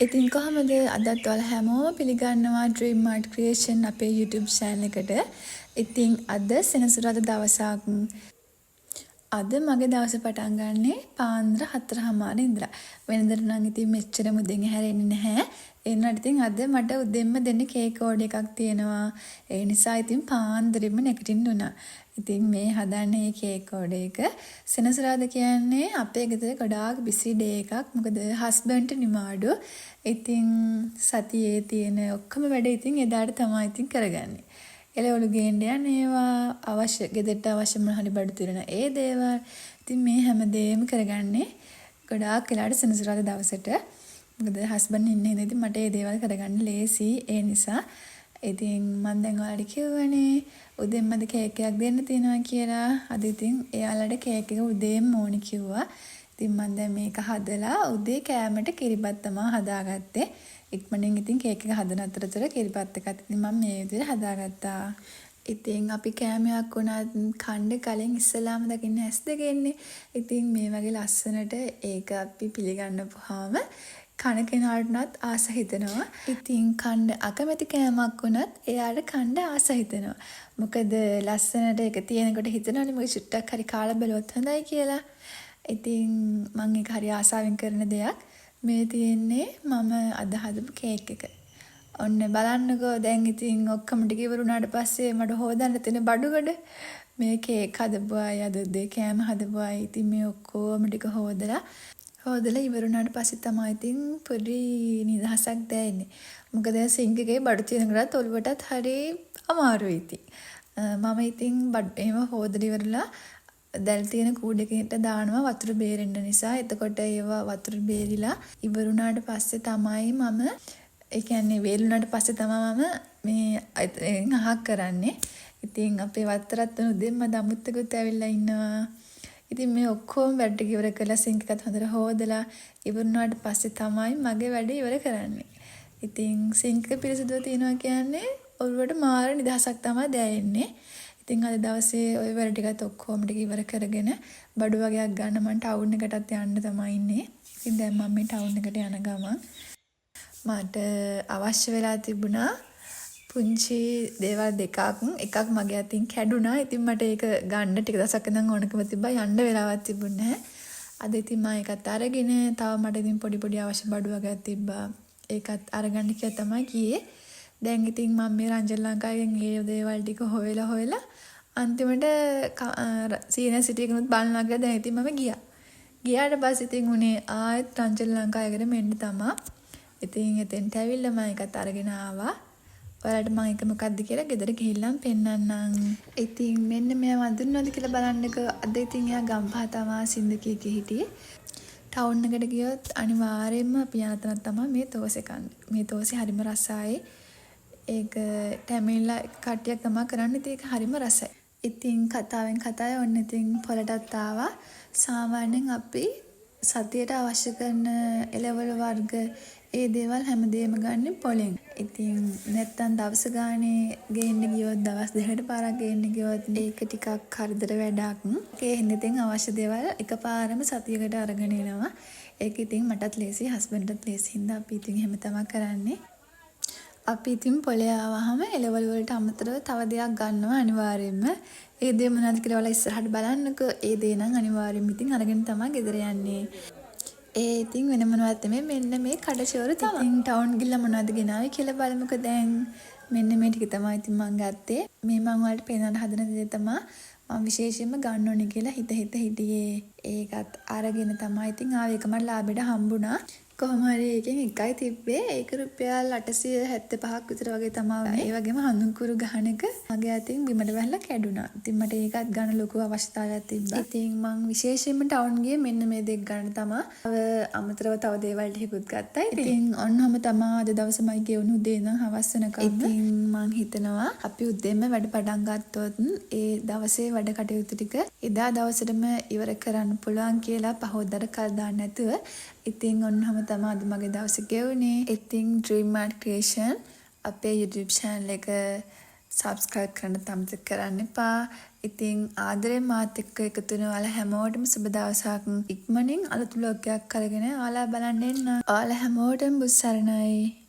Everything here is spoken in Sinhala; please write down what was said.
ඉතින් කොහමද අදත් ඔයාලා හැමෝම පිළිගන්නවා Dream Art Creation අපේ YouTube channel එකට. ඉතින් අද සෙනසුරාදා දවසක්. අද මගේ දවස පටන් ගන්නේ පාන්දර 4:00 ඉඳලා. වෙනදට නම් ඉතින් මෙච්චර මුදෙන් හැරෙන්නේ නැහැ. ඒ වුණාට ඉතින් අද මට උදෙන්ම දෙන්න කේක් ඕඩර් එකක් තියෙනවා. ඒ නිසා ඉතින් පාන්දරෙම නැගිටින්න උනා. ඉතින් මේ හදන්නේ මේ කේක් ඕඩර් එක. සෙනසුරාදා කියන්නේ අපේ ගෙදර ගොඩාක් බිසි ඩේ එකක්. මොකද හස්බන්ඩ්ට නිමාඩු. ඉතින් සතියේ තියෙන ඔක්කොම වැඩ ඉතින් එදාට තමයි ඉතින් කරගන්නේ. එළවලු ගේන්න යන ඒවා අවශ්‍ය ගෙදරට අවශ්‍ය මොන හරි බඩු තිරන ඒ දේවල්. ඉතින් මේ හැමදේම කරගන්නේ ගොඩාක් වෙලාවට සෙනසුරාදා දවසට. මොකද හස්බන්ඩ් ඉන්නේ නේද ඉතින් මට මේ දේවල් කරගන්න ලේසි. ඒ නිසා ඉතින් මම දැන් ඔයාලට කිව්වනේ උදේම්මද කේක් එකක් දෙන්න තියෙනවා කියලා. අද ඉතින් එයාලට කේක් එක උදේම ඕනි කිව්වා. ඉතින් මම දැන් මේක හදලා උදේ කෑමට කිරිබත් තමයි හදාගත්තේ. ඉක්මනින් ඉතින් කේක් එක හදන අතරතුර කිරිබත් එකත් ඉතින් මම මේ විදිහට හදාගත්තා. ඉතින් අපි කෑමයක් වුණත් කන්න කලින් ඉස්සලාම දකින්න ඇස් දෙකෙන්නේ. ඉතින් මේ වගේ ලස්සනට ඒක අපි පිළිගන්නපුවාම කන කෙනාටත් ආස හිතෙනවා. ඉතින් කන්න අකමැති කෑමක් වුණත් එයාට කන්න ආස හිතෙනවා. මොකද ලස්සනට ඒක තියෙනකොට හිතනවනේ මොකද චුට්ටක් හරි කාලා බලුවොත් හොඳයි කියලා. ඉතින් මම ඒක හරි ආසාවෙන් කරන දෙයක්. මේ තියෙන්නේ මම අද හදපු කේක් එක. ඔන්න බලන්නකෝ දැන් ඉතින් ඔක්කොම ටික ඉවරුණාට පස්සේ මට හොදන්න තියෙන බඩුගඩ මේ කේක් හදපු අය අද උදේ කෑම හදපු අය ඉතින් මේ ඔක්කොම ටික හොදලා ඉවරුණාට පස්සේ තමයි ඉතින් පොඩි නිදහසක් දැනෙන්නේ. මොකද සිංක් එකේ බඩු තියෙනකොටත් ඔළුවටත් හරි අමාරුයි ඉතින්. මම ඉතින් එහෙම හොදලා ඉවරලා දැල් තියෙන කූඩේකට දානවා වතුර බේරෙන්න නිසා. එතකොට ඒවා වතුර බේරිලා ඉවරුණාට පස්සේ තමයි මම ඒ කියන්නේ වේලුණාට පස්සේ තමයි මම මේ අහක් කරන්නේ. ඉතින් අපේ වත්තරත් උදෙන්ම දමුත්තකුත් ඇවිල්ලා ඉන්නවා. ඉතින් මේ ඔක්කොම වැඩ ටික ඉවර කරලා සිංක් එකත් හොඳට හොදලා ඉවරුණාට පස්සේ තමයි මගේ වැඩ ඉවර කරන්නේ. ඉතින් සිංක් එක පිරිසිදුව තියනවා කියන්නේ ඔළුවට මාර නිදහසක් තමයි දැනෙන්නේ. ඉතින් අද දවසේ ওই වැඩ ටිකත් ඔක්කොම ටික ඉවර කරගෙන බඩු වගේක් ගන්න මම ටවුන් එකටත් යන්න තමයි ඉන්නේ. ඉතින් දැන් මම මේ ටවුන් එකට යන ගමන් මට අවශ්‍ය වෙලා තිබුණා පුංචි දේවල් දෙකක්. එකක් මගේ අතින් කැඩුනා. ඉතින් මට ඒක ගන්න ටික දවසක් ඉඳන් ඕනකම තිබ්බා. යන්න වෙලාවක් තිබුණේ නැහැ. අද ඉතින් මම ඒකත් අරගෙන තව මට ඉතින් පොඩි අවශ්‍ය බඩු වගේක් තිබ්බා. ඒකත් අරගන්න කියලා තමයි ගියේ. දැන් ඉතින් මම මේ රංජන් ලංකාවෙන් ඒ දේවල් ටික හොයලා අන්තිමට සීනියර් සිටි එකනොත් බලනවා කියලා දැන් ඉතින් මම ගියා. ගියාට පස්සේ ඉතින් උනේ ආයෙත් රංජන් ලංකාවකට මෙන්න තමයි. ඉතින් එතෙන්ට ඇවිල්ලා මම ඒකත් අරගෙන ආවා. ඔයාලට මම ඒක මොකද්ද කියලා ගෙදර ගිහිල්ලාම පෙන්නන්නම්. ඉතින් මෙන්න මෙයා වඳිනවද කියලා බලන්නකෝ. අද ඉතින් එයා ගම්පහ තමයි සින්දකියක හිටියේ. ටවුන් එකට ගියොත් අනිවාර්යයෙන්ම අපි යන තැන තමයි මේ තෝසේ කන්නේ. මේ තෝසේ හරිම රසයි. ඒක ටැමිල්ලා කට්ටියක් තමයි කරන්නේ. ඉතින් ඒක හරිම රසයි. ඉතින් කතාවෙන් කතාවේ ඔන්න ඉතින් පොලටත් ආවා. සාමාන්‍යයෙන් අපි සතියට අවශ්‍ය කරන එළවලු වර්ග ඒ දේවල් හැමදේම ගන්න පොලෙන්. ඉතින් නැත්තම් දවස ගානේ ගේන්න ගියොත් දවස් දෙකකට පාරක් ගේන්න ගියොත් ඒක ටිකක් කරදර වැඩක්. ඒ හින්දා ඉතින් අවශ්‍ය දේවල් එකපාරම සතියකට අරගෙන එනවා. ඒක ඉතින් මටත් ලේසි හස්බන්ඩ්ටත් ලේසි හින්දා අපි ඉතින් එහෙම තමයි කරන්නේ. අපි ඉතින් පොලේ ආවහම එළවලු වලට අමතරව තව දෙයක් ගන්නවා අනිවාර්යයෙන්ම. ඒ දේ මොනවද කියලා ඔයාලා ඉස්සරහට බලන්නකෝ. ඒ දේ නම් අනිවාර්යයෙන්ම ඉතින් අරගෙන තමයි ගෙදර යන්නේ. ඒ ඉතින් වෙන මොනවද මෙන්න මේ කඩචෝර තමයි. ඉතින් ටවුන් ගිහලා මොනවද ගෙනාවේ කියලා බලමුකෝ දැන්. මෙන්න මේ ටික තමයි ඉතින් මම ගත්තේ. මේ මම ඔයාලට පෙන්නන්න හදන දේ තමයි මම විශේෂයෙන්ම ගන්න ඕනේ කියලා හිත හිටියේ. ඒකත් අරගෙන තමයි ඉතින් ආවේ. ඒක මට ලාභයට හම්බුණා. කොහොම හරි එකෙන් එකයි තිබ්බේ. ඒක රුපියල් 875ක් විතර වගේ තමයි. ඒ වගේම හඳුන්කුරු ගහන එක මගේ අතින් බිමට වැහලා කැඩුනා. ඉතින් මට ඒකත් ගන්න ලොකු අවශ්‍යතාවයක් තිබ්බා. ඉතින් මං විශේෂයෙන්ම ටවුන් ගියේ මෙන්න මේ දෙක ගන්න තමයි. අමතරව තව දේවල් ටිකකුත් ගත්තා. ඉතින් ඔන්නම තමයි අද දවසමයි ගෙවුණු උදේ ඉඳන් හවස වෙනකම්. ඉතින් මං හිතනවා අපි උදේම වැඩ පටන් ගත්තොත් ඒ දවසේ වැඩ කටයුතු ටික එදා දවසටම ඉවර කරන්න පුළුවන් කියලා පහෝදර කල් දාන්න නැතුව ඉතින් ඔන්නම තමයි අද මගේ දවසේ ගෙවුනේ. ඉතින් Dream Art Creation අපේ YouTube channel එක සබ්ස්ක්‍රයිබ් කරන්න අමතක කරන්න එපා. ඉතින් ආදරෙන් මාත් එක්ක එකතු වෙන ඔයාලා හැමෝටම සුබ දවසක්. ඉක්මනින් අලුත් vlog එකක් අරගෙන ඔයාලා බලන්න එන්න. ඔයාලා හැමෝටම බුත් සරණයි.